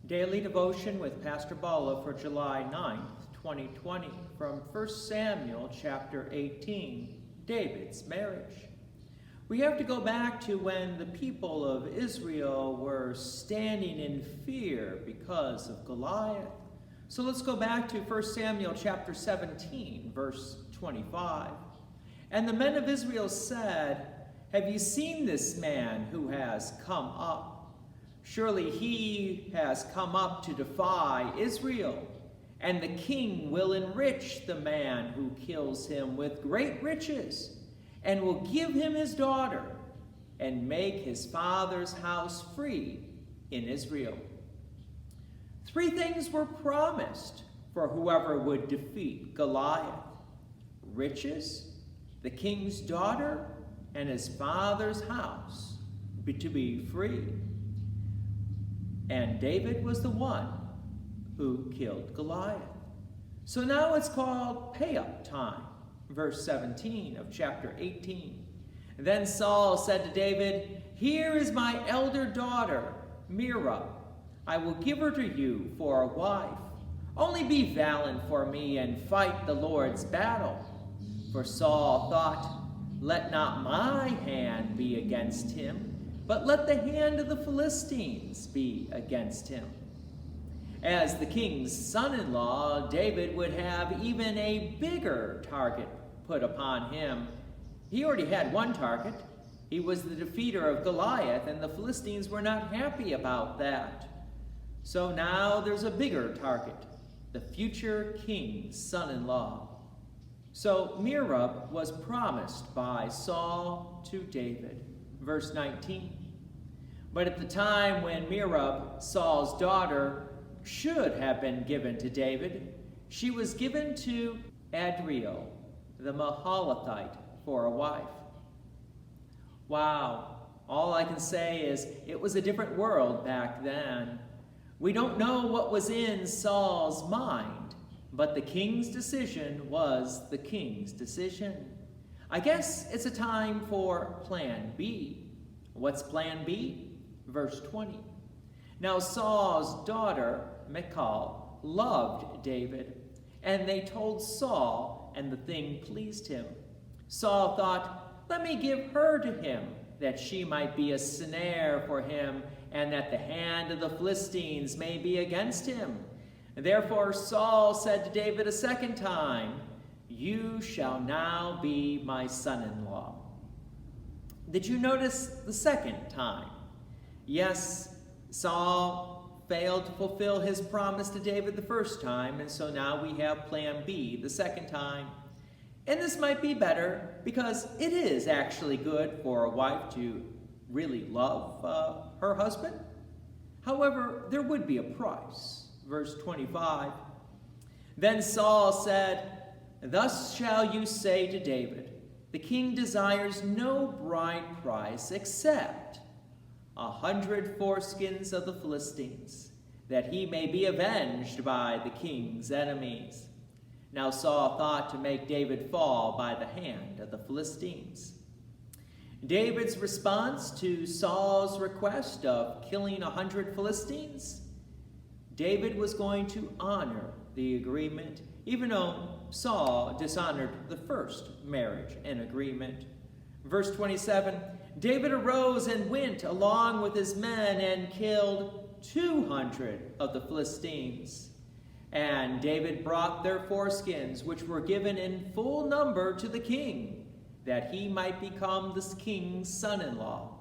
Daily Devotion with Pastor Balla for July 9th, 2020, from 1 Samuel chapter 18, David's marriage. We have to go back to when the people of Israel were standing in fear because of Goliath. So let's go back to 1 Samuel chapter 17, verse 25. And the men of Israel said, "Have you seen this man who has come up? Surely he has come up to defy Israel, and the king will enrich the man who kills him with great riches, and will give him his daughter, and make his father's house free in Israel." Three things were promised for whoever would defeat Goliath: riches, the king's daughter, and his father's house to be free. And David was the one who killed Goliath. So now it's called pay-up time. Verse 17 of chapter 18. Then Saul said to David, "Here is my elder daughter, Merab. I will give her to you for a wife. Only be valiant for me and fight the Lord's battle." For Saul thought, "Let not my hand be against him, but let the hand of the Philistines be against him." As the king's son-in-law, David would have even a bigger target put upon him. He already had one target. He was the defeater of Goliath, and the Philistines were not happy about that. So now there's a bigger target, the future king's son-in-law. So Merab was promised by Saul to David. Verse 19. But at the time when Merab, Saul's daughter, should have been given to David, she was given to Adriel, the Mahalathite, for a wife. Wow, all I can say is it was a different world back then. We don't know what was in Saul's mind, but the king's decision was the king's decision. I guess it's a time for plan B. What's plan B? Verse 20. Now Saul's daughter, Michal, loved David, and they told Saul, and the thing pleased him. Saul thought, "Let me give her to him, that she might be a snare for him, and that the hand of the Philistines may be against him." Therefore Saul said to David a second time, "You shall now be my son-in-law." Did you notice the second time? Yes, Saul failed to fulfill his promise to David the first time, and so now we have plan B the second time. And this might be better because it is actually good for a wife to really love her husband. However, there would be a price. Verse 25. Then Saul said, "Thus shall you say to David, the king desires no bride price except 100 foreskins of the Philistines, that he may be avenged by the king's enemies." Now Saul thought to make David fall by the hand of the Philistines. David's response to Saul's request of killing 100 Philistines? David was going to honor the agreement, even though Saul dishonored the first marriage and agreement. Verse 27, David arose and went along with his men and killed 200 of the Philistines. And David brought their foreskins, which were given in full number to the king, that he might become the king's son-in-law.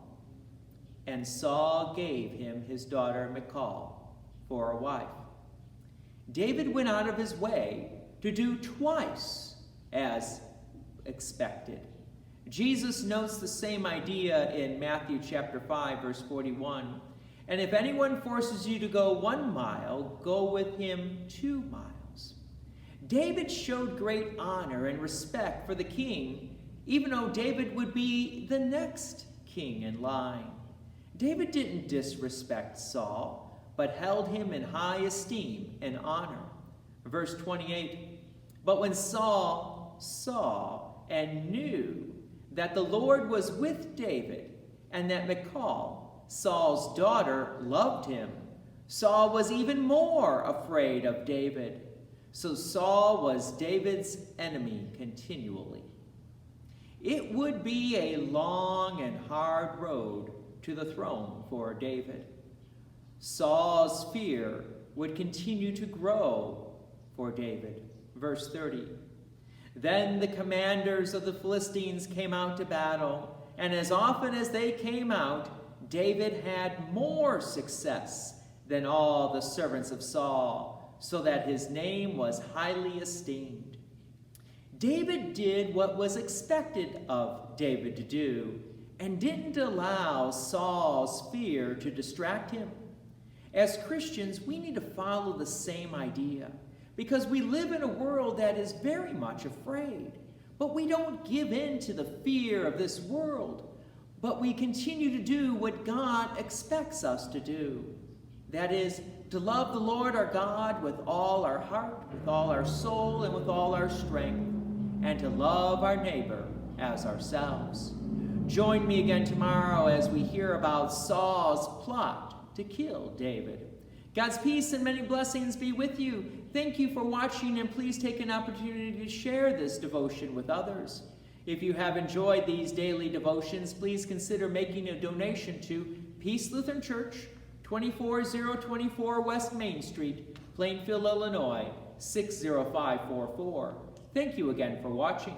And Saul gave him his daughter Michal for a wife. David went out of his way to do twice as expected. Jesus notes the same idea in Matthew chapter 5, verse 41. "And if anyone forces you to go 1 mile, go with him 2 miles. David showed great honor and respect for the king, even though David would be the next king in line. David didn't disrespect Saul, but held him in high esteem and honor. Verse 28, "But when Saul saw and knew that the Lord was with David, and that Michal, Saul's daughter, loved him, Saul was even more afraid of David. So Saul was David's enemy continually. It would be a long and hard road to the throne for David. Saul's fear would continue to grow for David. Verse 30. Then the commanders of the Philistines came out to battle, and as often as they came out, David had more success than all the servants of Saul, so that his name was highly esteemed. David did what was expected of David to do, and didn't allow Saul's fear to distract him. As Christians, we need to follow the same idea, because we live in a world that is very much afraid. But we don't give in to the fear of this world, but we continue to do what God expects us to do. That is, to love the Lord our God with all our heart, with all our soul, and with all our strength, and to love our neighbor as ourselves. Join me again tomorrow as we hear about Saul's plot to kill David. God's peace and many blessings be with you. Thank you for watching, and please take an opportunity to share this devotion with others. If you have enjoyed these daily devotions, please consider making a donation to Peace Lutheran Church, 24024 West Main Street, Plainfield, Illinois, 60544. Thank you again for watching.